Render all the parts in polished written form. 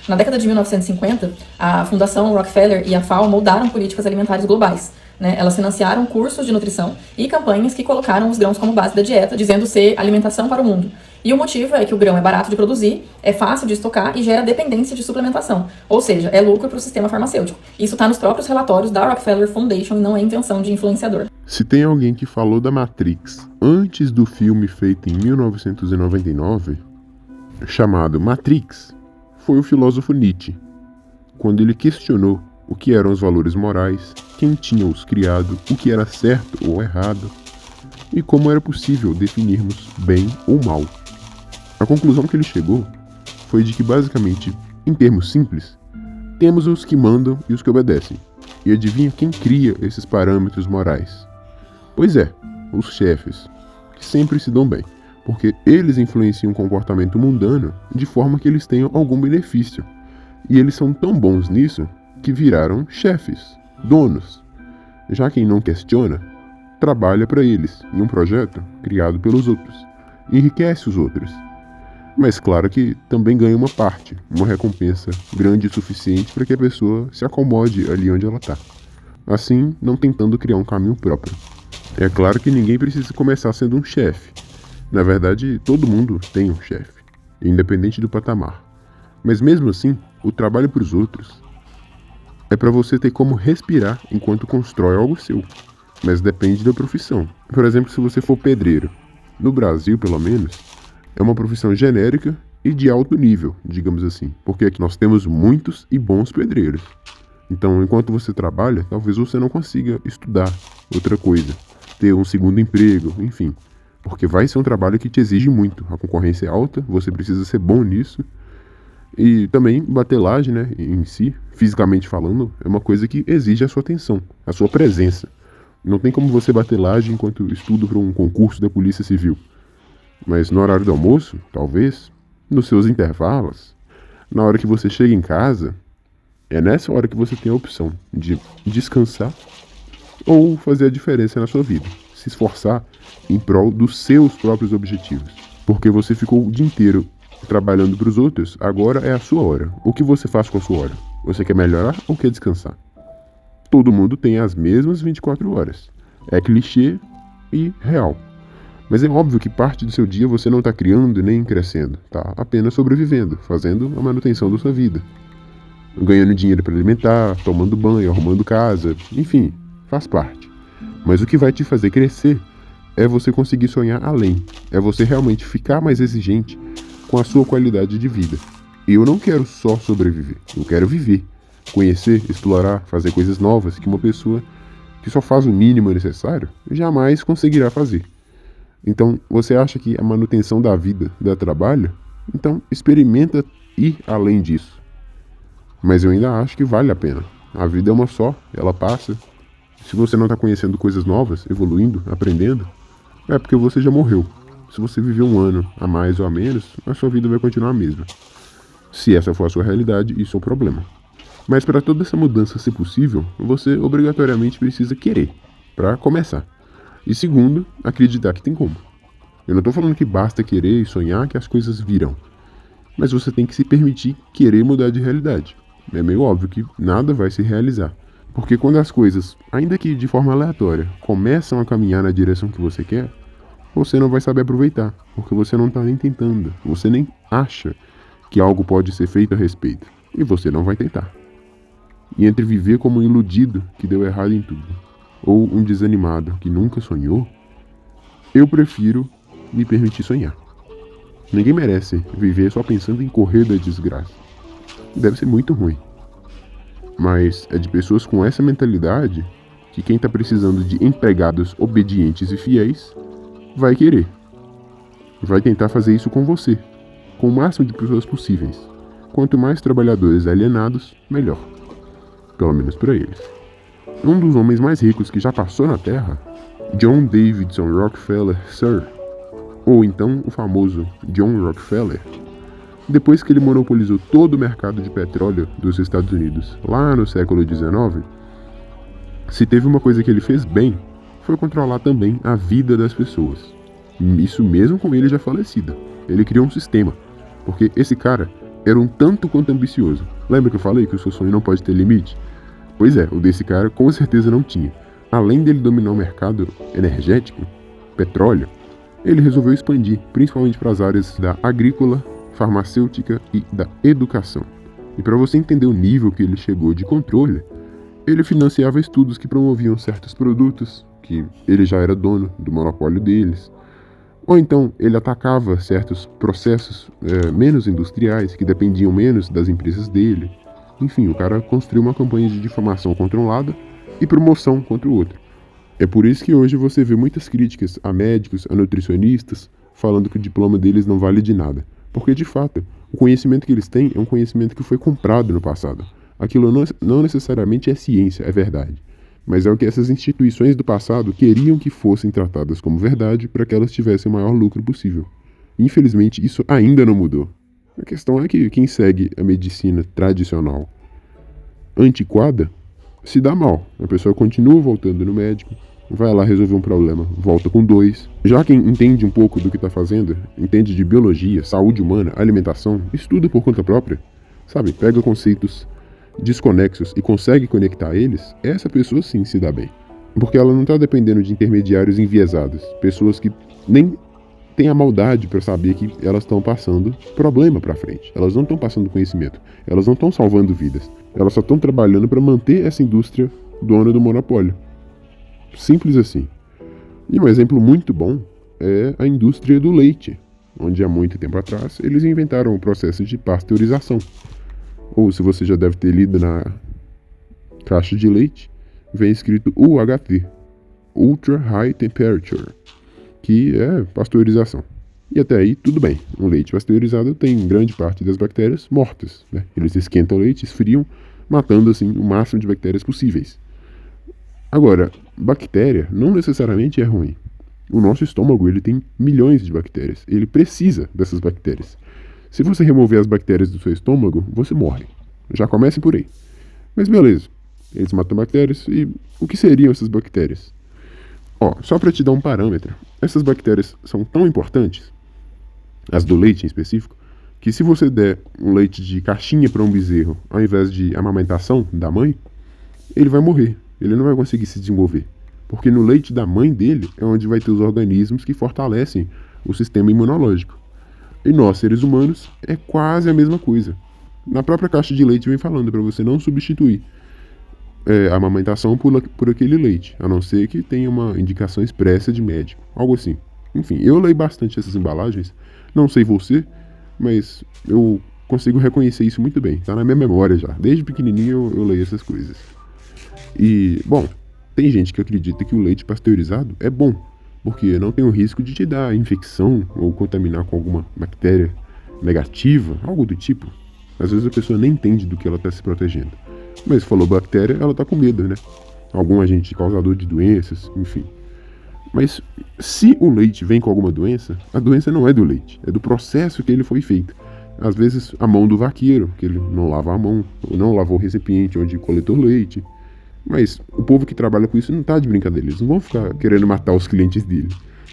Na década de 1950, a Fundação Rockefeller e a FAO moldaram políticas alimentares globais. Elas financiaram cursos de nutrição e campanhas que colocaram os grãos como base da dieta, dizendo ser alimentação para o mundo. E o motivo é que o grão é barato de produzir, é fácil de estocar e gera dependência de suplementação. Ou seja, é lucro para o sistema farmacêutico. Isso está nos próprios relatórios da Rockefeller Foundation e não é invenção de influenciador. Se tem alguém que falou da Matrix antes do filme feito em 1999, chamado Matrix, foi o filósofo Nietzsche, quando ele questionou o que eram os valores morais, quem tinha os criado, o que era certo ou errado, e como era possível definirmos bem ou mal. A conclusão que ele chegou foi de que, basicamente, em termos simples, temos os que mandam e os que obedecem. E adivinha quem cria esses parâmetros morais? Pois é, os chefes, que sempre se dão bem, porque eles influenciam o comportamento mundano de forma que eles tenham algum benefício. E eles são tão bons nisso que viraram chefes, donos. Já quem não questiona, trabalha para eles em um projeto criado pelos outros, enriquece os outros. Mas claro que também ganha uma parte, uma recompensa grande o suficiente para que a pessoa se acomode ali onde ela está. Assim, não tentando criar um caminho próprio. É claro que ninguém precisa começar sendo um chefe. Na verdade, todo mundo tem um chefe, independente do patamar. Mas mesmo assim, o trabalho para os outros é para você ter como respirar enquanto constrói algo seu. Mas depende da profissão. Por exemplo, se você for pedreiro. No Brasil, pelo menos, é uma profissão genérica e de alto nível, digamos assim. Porque aqui nós temos muitos e bons pedreiros. Então, enquanto você trabalha, talvez você não consiga estudar outra coisa. Ter um segundo emprego, enfim. Porque vai ser um trabalho que te exige muito. A concorrência é alta, você precisa ser bom nisso. E também batelagem, em si, fisicamente falando, é uma coisa que exige a sua atenção, a sua presença. Não tem como você batelagem enquanto estuda para um concurso da Polícia Civil. Mas no horário do almoço, talvez, nos seus intervalos, na hora que você chega em casa, é nessa hora que você tem a opção de descansar ou fazer a diferença na sua vida. Se esforçar em prol dos seus próprios objetivos. Porque você ficou o dia inteiro trabalhando para os outros, agora é a sua hora. O que você faz com a sua hora? Você quer melhorar ou quer descansar? Todo mundo tem as mesmas 24 horas. É clichê e real. Mas é óbvio que parte do seu dia você não está criando nem crescendo. Está apenas sobrevivendo, fazendo a manutenção da sua vida. Ganhando dinheiro para alimentar, tomando banho, arrumando casa, enfim, faz parte. Mas o que vai te fazer crescer é você conseguir sonhar além. É você realmente ficar mais exigente com a sua qualidade de vida. E eu não quero só sobreviver, eu quero viver, conhecer, explorar, fazer coisas novas que uma pessoa que só faz o mínimo necessário jamais conseguirá fazer. Então, você acha que a manutenção da vida dá trabalho? Então, experimenta ir além disso. Mas eu ainda acho que vale a pena. A vida é uma só, ela passa. Se você não está conhecendo coisas novas, evoluindo, aprendendo, é porque você já morreu. Se você viver um ano a mais ou a menos, a sua vida vai continuar a mesma. Se essa for a sua realidade, isso é um problema. Mas para toda essa mudança ser possível, você obrigatoriamente precisa querer, para começar. E segundo, acreditar que tem como. Eu não estou falando que basta querer e sonhar que as coisas virão. Mas você tem que se permitir querer mudar de realidade. É meio óbvio que nada vai se realizar. Porque quando as coisas, ainda que de forma aleatória, começam a caminhar na direção que você quer, você não vai saber aproveitar, porque você não está nem tentando, você nem acha que algo pode ser feito a respeito, e você não vai tentar. E entre viver como um iludido que deu errado em tudo, ou um desanimado que nunca sonhou, eu prefiro me permitir sonhar. Ninguém merece viver só pensando em correr da desgraça. Deve ser muito ruim. Mas é de pessoas com essa mentalidade que quem está precisando de empregados obedientes e fiéis vai querer. Vai tentar fazer isso com você, com o máximo de pessoas possíveis. Quanto mais trabalhadores alienados, melhor. Pelo menos para eles. Um dos homens mais ricos que já passou na Terra, John Davidson Rockefeller Sr., ou então o famoso John Rockefeller, depois que ele monopolizou todo o mercado de petróleo dos Estados Unidos lá no século XIX, se teve uma coisa que ele fez bem, foi controlar também a vida das pessoas. Isso mesmo com ele já falecido. Ele criou um sistema, porque esse cara era um tanto quanto ambicioso. Lembra que eu falei que o seu sonho não pode ter limite? Pois é, o desse cara com certeza não tinha. Além dele dominar o mercado energético, petróleo, ele resolveu expandir, principalmente para as áreas da agrícola, farmacêutica e da educação. E para você entender o nível que ele chegou de controle, ele financiava estudos que promoviam certos produtos, que ele já era dono do monopólio deles. Ou então ele atacava certos processos menos industriais, que dependiam menos das empresas dele. Enfim, o cara construiu uma campanha de difamação contra um lado e promoção contra o outro. É por isso que hoje você vê muitas críticas a médicos, a nutricionistas, falando que o diploma deles não vale de nada. Porque, de fato, o conhecimento que eles têm é um conhecimento que foi comprado no passado. Aquilo não necessariamente é ciência, é verdade. Mas é o que essas instituições do passado queriam que fossem tratadas como verdade para que elas tivessem o maior lucro possível. Infelizmente, isso ainda não mudou. A questão é que quem segue a medicina tradicional antiquada se dá mal. A pessoa continua voltando no médico, vai lá resolver um problema, volta com 2. Já quem entende um pouco do que está fazendo, entende de biologia, saúde humana, alimentação, estuda por conta própria, sabe? Pega conceitos desconexos e consegue conectar eles, essa pessoa sim se dá bem. Porque ela não está dependendo de intermediários enviesados, pessoas que nem têm a maldade para saber que elas estão passando problema para frente. Elas não estão passando conhecimento, elas não estão salvando vidas. Elas só estão trabalhando para manter essa indústria dona do monopólio. Simples assim. E um exemplo muito bom é a indústria do leite, onde há muito tempo atrás eles inventaram o processo de pasteurização. Ou, se você já deve ter lido na caixa de leite, vem escrito UHT, Ultra High Temperature, que é pasteurização. E até aí, tudo bem. Um leite pasteurizado tem grande parte das bactérias mortas, né? Eles esquentam o leite, esfriam, matando assim o máximo de bactérias possíveis. Agora, bactéria não necessariamente é ruim. O nosso estômago ele tem milhões de bactérias. Ele precisa dessas bactérias. Se você remover as bactérias do seu estômago, você morre. Já comece por aí. Mas beleza, eles matam bactérias e o que seriam essas bactérias? Só para te dar um parâmetro, essas bactérias são tão importantes, as do leite em específico, que se você der um leite de caixinha para um bezerro, ao invés de amamentação da mãe, ele vai morrer, ele não vai conseguir se desenvolver. Porque no leite da mãe dele é onde vai ter os organismos que fortalecem o sistema imunológico. E nós, seres humanos, é quase a mesma coisa. Na própria caixa de leite vem falando para você não substituir a amamentação por aquele leite, a não ser que tenha uma indicação expressa de médico, algo assim. Enfim, eu leio bastante essas embalagens, não sei você, mas eu consigo reconhecer isso muito bem, tá na minha memória já. Desde pequenininho eu leio essas coisas. E, bom, tem gente que acredita que o leite pasteurizado é bom, porque não tem o risco de te dar infecção ou contaminar com alguma bactéria negativa, algo do tipo. Às vezes a pessoa nem entende do que ela está se protegendo. Mas falou bactéria, ela está com medo, né? Algum agente causador de doenças, enfim. Mas se o leite vem com alguma doença, a doença não é do leite, é do processo que ele foi feito. Às vezes a mão do vaqueiro, que ele não lava a mão, ou não lavou o recipiente onde coletou leite. Mas o povo que trabalha com isso não tá de brincadeira, eles não vão ficar querendo matar os clientes dele.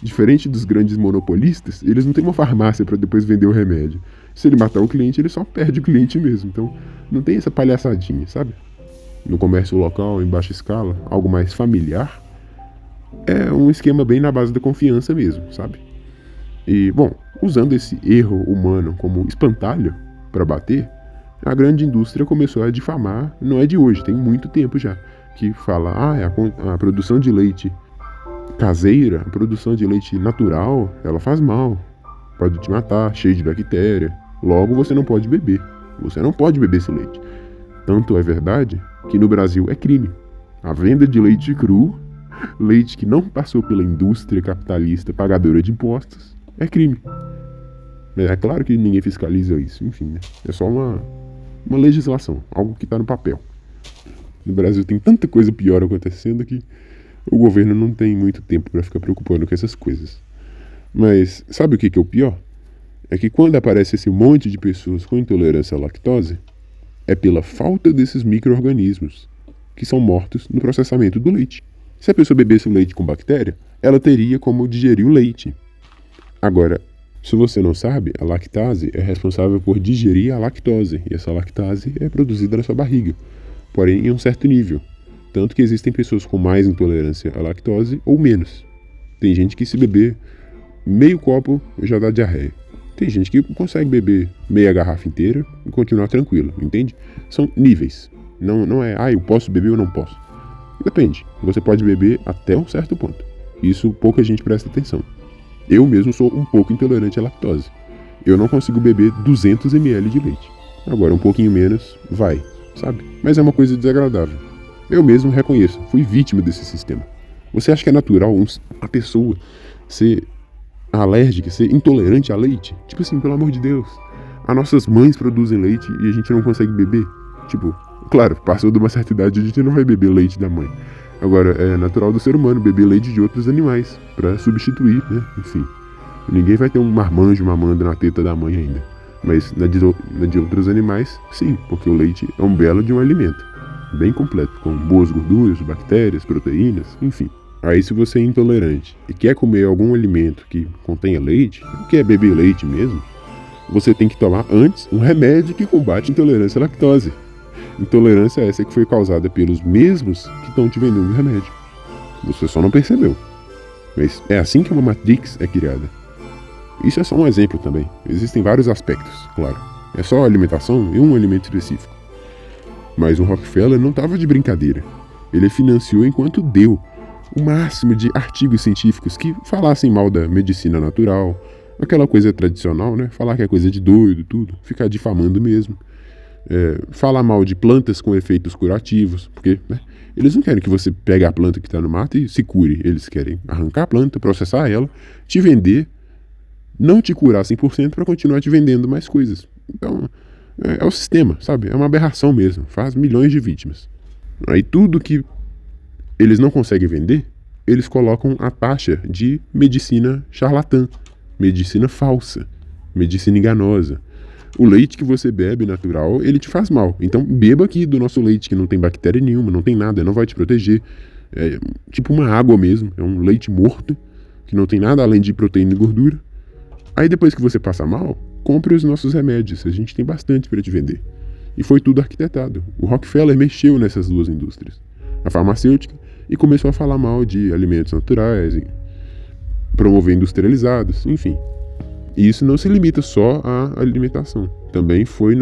Diferente dos grandes monopolistas, eles não têm uma farmácia para depois vender o remédio. Se ele matar o cliente, ele só perde o cliente mesmo. Então não tem essa palhaçadinha, sabe? No comércio local, em baixa escala, algo mais familiar, é um esquema bem na base da confiança mesmo, sabe? E, bom, usando esse erro humano como espantalho para bater, a grande indústria começou a difamar, não é de hoje, tem muito tempo já, que fala, a produção de leite caseira, a produção de leite natural, ela faz mal, pode te matar, cheio de bactéria, logo você não pode beber esse leite. Tanto é verdade que no Brasil é crime. A venda de leite cru, leite que não passou pela indústria capitalista pagadora de impostos, é crime. É claro que ninguém fiscaliza isso, enfim, né? É só uma legislação, algo que está no papel. No Brasil tem tanta coisa pior acontecendo que o governo não tem muito tempo para ficar preocupando com essas coisas. Mas sabe o que é o pior? É que quando aparece esse monte de pessoas com intolerância à lactose, é pela falta desses micro-organismos que são mortos no processamento do leite. Se a pessoa bebesse o leite com bactéria, ela teria como digerir o leite. Agora, Se você não sabe, a lactase é responsável por digerir a lactose, e essa lactase é produzida na sua barriga, porém em um certo nível. Tanto que existem pessoas com mais intolerância à lactose ou menos. Tem gente que se beber meio copo já dá diarreia. Tem gente que consegue beber meia garrafa inteira e continuar tranquilo, entende? São níveis. Não é, eu posso beber ou não posso. Depende. Você pode beber até um certo ponto. Isso pouca gente presta atenção. Eu mesmo sou um pouco intolerante à lactose. Eu não consigo beber 200 ml de leite. Agora, um pouquinho menos, vai, sabe? Mas é uma coisa desagradável. Eu mesmo reconheço, fui vítima desse sistema. Você acha que é natural a pessoa ser alérgica, ser intolerante a leite? Tipo assim, pelo amor de Deus. As nossas mães produzem leite e a gente não consegue beber? Tipo, claro, passou de uma certa idade, a gente não vai beber leite da mãe. Agora, é natural do ser humano beber leite de outros animais, pra substituir, né? Enfim, ninguém vai ter um marmanjo mamando na teta da mãe ainda. Mas na de outros animais, sim, porque o leite é um belo de um alimento, bem completo, com boas gorduras, bactérias, proteínas, enfim. Aí se você é intolerante e quer comer algum alimento que contenha leite, ou quer beber leite mesmo, você tem que tomar antes um remédio que combate a intolerância à lactose. Intolerância essa que foi causada pelos mesmos que estão te vendendo o remédio. Você só não percebeu. Mas é assim que uma Matrix é criada. Isso é só um exemplo também. Existem vários aspectos, claro. É só alimentação e um alimento específico. Mas o Rockefeller não estava de brincadeira. Ele financiou enquanto deu o máximo de artigos científicos que falassem mal da medicina natural, aquela coisa tradicional, né? Falar que é coisa de doido, tudo. Ficar difamando mesmo. Falar mal de plantas com efeitos curativos, porque eles não querem que você pegue a planta que está no mato e se cure. Eles querem arrancar a planta, processar ela, te vender, não te curar 100% para continuar te vendendo mais coisas. Então, é o sistema, sabe? É uma aberração mesmo, faz milhões de vítimas. Aí tudo que eles não conseguem vender, eles colocam a taxa de medicina charlatã, medicina falsa, medicina enganosa. O leite que você bebe natural, ele te faz mal. Então beba aqui do nosso leite, que não tem bactéria nenhuma, não tem nada, não vai te proteger. É tipo uma água mesmo, é um leite morto, que não tem nada além de proteína e gordura. Aí depois que você passa mal, compre os nossos remédios, a gente tem bastante para te vender. E foi tudo arquitetado. O Rockefeller mexeu nessas duas indústrias, a farmacêutica, e começou a falar mal de alimentos naturais, e promover industrializados, enfim. E isso não se limita só à alimentação. Também foi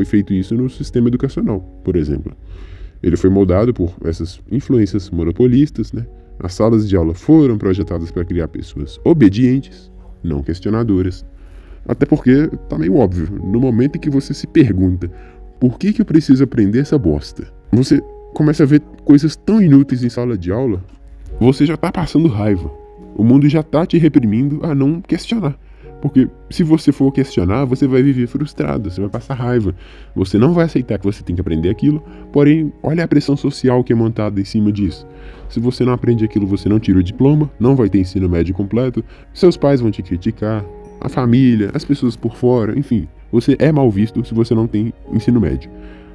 feito isso no sistema educacional, por exemplo. Ele foi moldado por essas influências monopolistas, né? As salas de aula foram projetadas para criar pessoas obedientes, não questionadoras. Até porque tá meio óbvio, no momento em que você se pergunta por que eu preciso aprender essa bosta, você começa a ver coisas tão inúteis em sala de aula, você já tá passando raiva. O mundo já tá te reprimindo a não questionar. Porque se você for questionar, você vai viver frustrado, você vai passar raiva. Você não vai aceitar que você tem que aprender aquilo, porém, olha a pressão social que é montada em cima disso. Se você não aprende aquilo, você não tira o diploma, não vai ter ensino médio completo, seus pais vão te criticar, a família, as pessoas por fora, enfim. Você é mal visto se você não tem ensino médio.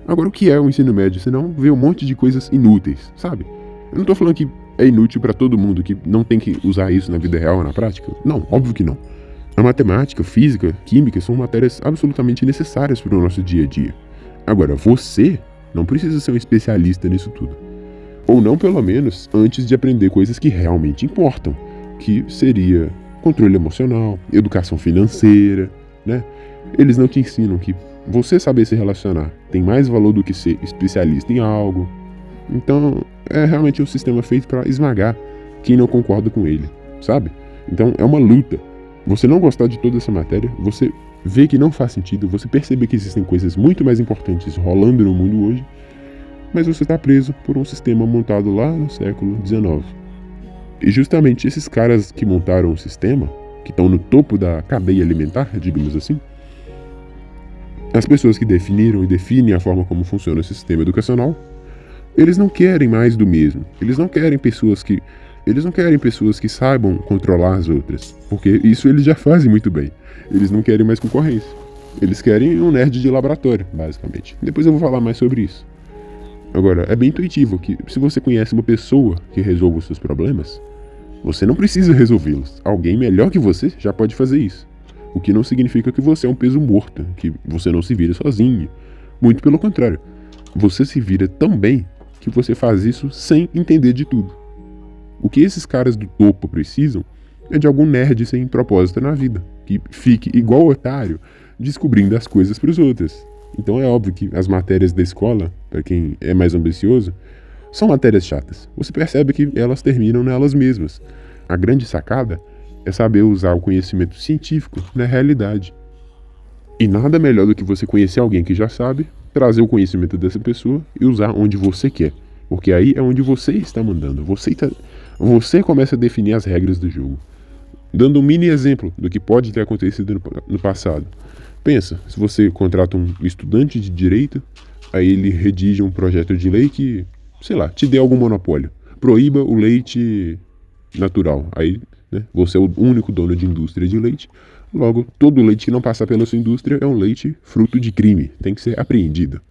Agora, o que é o ensino médio? Você não vê um monte de coisas inúteis, sabe? Eu não tô falando que é inútil pra todo mundo, que não tem que usar isso na vida real, na prática. Não, óbvio que não. A matemática, física, química são matérias absolutamente necessárias para o nosso dia a dia. Agora, você não precisa ser um especialista nisso tudo. Ou não, pelo menos, antes de aprender coisas que realmente importam, que seria controle emocional, educação financeira, né? Eles não te ensinam que você saber se relacionar tem mais valor do que ser especialista em algo. Então, é realmente um sistema feito para esmagar quem não concorda com ele, sabe? Então, é uma luta. Você não gostar de toda essa matéria, você vê que não faz sentido, você perceber que existem coisas muito mais importantes rolando no mundo hoje, mas você está preso por um sistema montado lá no século XIX. E justamente esses caras que montaram o sistema, que estão no topo da cadeia alimentar, digamos assim, as pessoas que definiram e definem a forma como funciona o sistema educacional, eles não querem mais do mesmo. Eles não querem pessoas que saibam controlar as outras, porque isso eles já fazem muito bem. Eles não querem mais concorrência. Eles querem um nerd de laboratório, basicamente. Depois eu vou falar mais sobre isso. Agora, é bem intuitivo que se você conhece uma pessoa que resolve os seus problemas, você não precisa resolvê-los. Alguém melhor que você já pode fazer isso. O que não significa que você é um peso morto, que você não se vira sozinho. Muito pelo contrário. Você se vira tão bem que você faz isso sem entender de tudo. O que esses caras do topo precisam é de algum nerd sem propósito na vida, que fique igual otário descobrindo as coisas para os outros. Então é óbvio que as matérias da escola, para quem é mais ambicioso, são matérias chatas. Você percebe que elas terminam nelas mesmas. A grande sacada é saber usar o conhecimento científico na realidade. E nada melhor do que você conhecer alguém que já sabe, trazer o conhecimento dessa pessoa e usar onde você quer. Porque aí é onde você está mandando. Você começa a definir as regras do jogo. Dando um mini exemplo do que pode ter acontecido no passado. Pensa, se você contrata um estudante de direito, aí ele redige um projeto de lei que, sei lá, te dê algum monopólio. Proíba o leite natural. Aí, né, você é o único dono de indústria de leite. Logo, todo leite que não passar pela sua indústria é um leite fruto de crime. Tem que ser apreendido.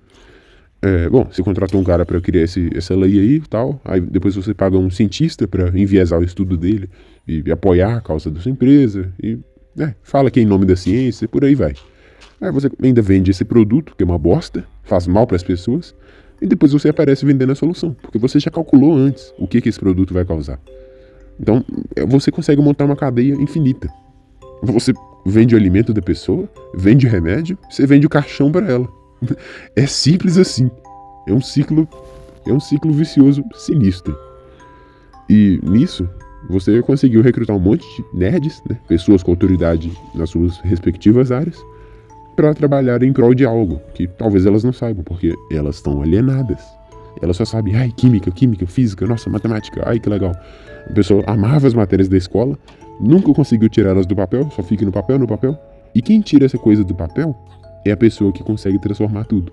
Bom, você contratou um cara para criar essa lei aí e tal. Aí depois você paga um cientista para enviesar o estudo dele e apoiar a causa da sua empresa. E fala que é em nome da ciência e por aí vai. Aí você ainda vende esse produto, que é uma bosta, faz mal para as pessoas. E depois você aparece vendendo a solução. Porque você já calculou antes o que esse produto vai causar. Então, você consegue montar uma cadeia infinita. Você vende o alimento da pessoa, vende o remédio, você vende o caixão para ela. É simples assim. É um ciclo vicioso sinistro. E nisso, você conseguiu recrutar um monte de nerds, né, pessoas com autoridade nas suas respectivas áreas, para trabalhar em prol de algo que talvez elas não saibam, porque elas estão alienadas. Elas só sabem, química, física, nossa, matemática, que legal. A pessoa amava as matérias da escola, nunca conseguiu tirá-las do papel, só fica no papel. E quem tira essa coisa do papel é a pessoa que consegue transformar tudo.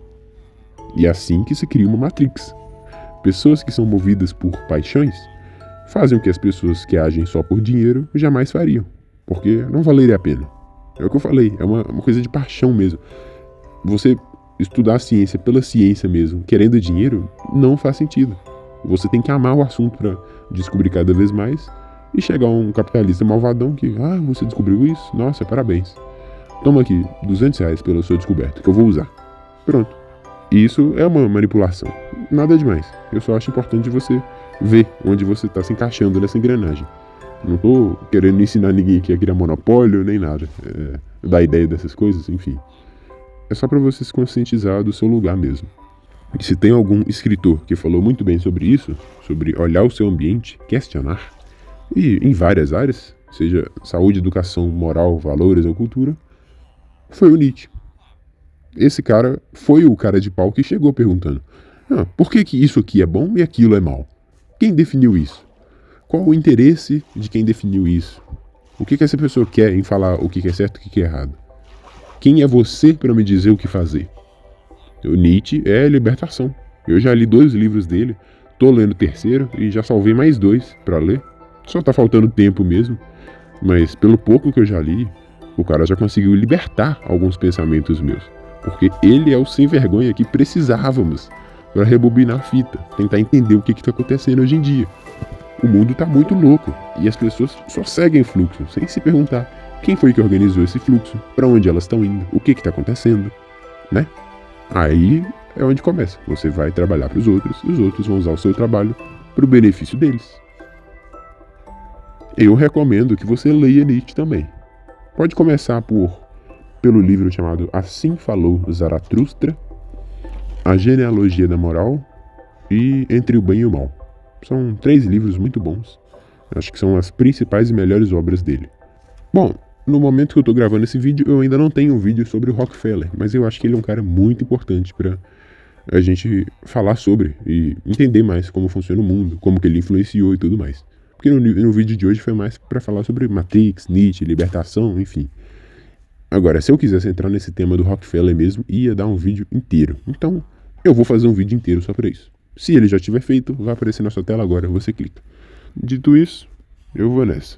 E é assim que se cria uma Matrix. Pessoas que são movidas por paixões fazem o que as pessoas que agem só por dinheiro jamais fariam, porque não valeria a pena. É o que eu falei, é uma coisa de paixão mesmo. Você estudar a ciência pela ciência mesmo, querendo dinheiro, não faz sentido. Você tem que amar o assunto para descobrir cada vez mais e chegar a um capitalista malvadão que, você descobriu isso? Nossa, parabéns. Toma aqui, R$200 pela sua descoberta, que eu vou usar. Pronto. Isso é uma manipulação. Nada demais. Eu só acho importante você ver onde você está se encaixando nessa engrenagem. Não tô querendo ensinar ninguém aqui a criar monopólio, nem nada. Dar ideia dessas coisas, enfim. É só para você se conscientizar do seu lugar mesmo. E se tem algum escritor que falou muito bem sobre isso, sobre olhar o seu ambiente, questionar, e em várias áreas, seja saúde, educação, moral, valores ou cultura, foi o Nietzsche. Esse cara foi o cara de pau que chegou perguntando: por que isso aqui é bom e aquilo é mal? Quem definiu isso? Qual o interesse de quem definiu isso? O que essa pessoa quer em falar o que é certo e o que é errado? Quem é você para me dizer o que fazer? O Nietzsche é libertação. Eu já li 2 livros dele, tô lendo o 3º e já salvei mais 2 para ler. Só tá faltando tempo mesmo, mas pelo pouco que eu já li, o cara já conseguiu libertar alguns pensamentos meus. Porque ele é o sem vergonha que precisávamos para rebobinar a fita, tentar entender o que está acontecendo hoje em dia. O mundo tá muito louco e as pessoas só seguem fluxo, sem se perguntar quem foi que organizou esse fluxo, para onde elas estão indo, o que está acontecendo, né? Aí é onde começa. Você vai trabalhar para os outros e os outros vão usar o seu trabalho para o benefício deles. Eu recomendo que você leia Nietzsche também. Pode começar pelo livro chamado Assim Falou Zaratustra, A Genealogia da Moral e Entre o Bem e o Mal. São 3 livros muito bons. Acho que são as principais e melhores obras dele. Bom, no momento que eu estou gravando esse vídeo, eu ainda não tenho um vídeo sobre o Rockefeller, mas eu acho que ele é um cara muito importante para a gente falar sobre e entender mais como funciona o mundo, como que ele influenciou e tudo mais. Porque no vídeo de hoje foi mais para falar sobre Matrix, Nietzsche, libertação, enfim. Agora, se eu quisesse entrar nesse tema do Rockefeller mesmo, ia dar um vídeo inteiro. Então, eu vou fazer um vídeo inteiro só para isso. Se ele já tiver feito, vai aparecer na sua tela agora, você clica. Dito isso, eu vou nessa.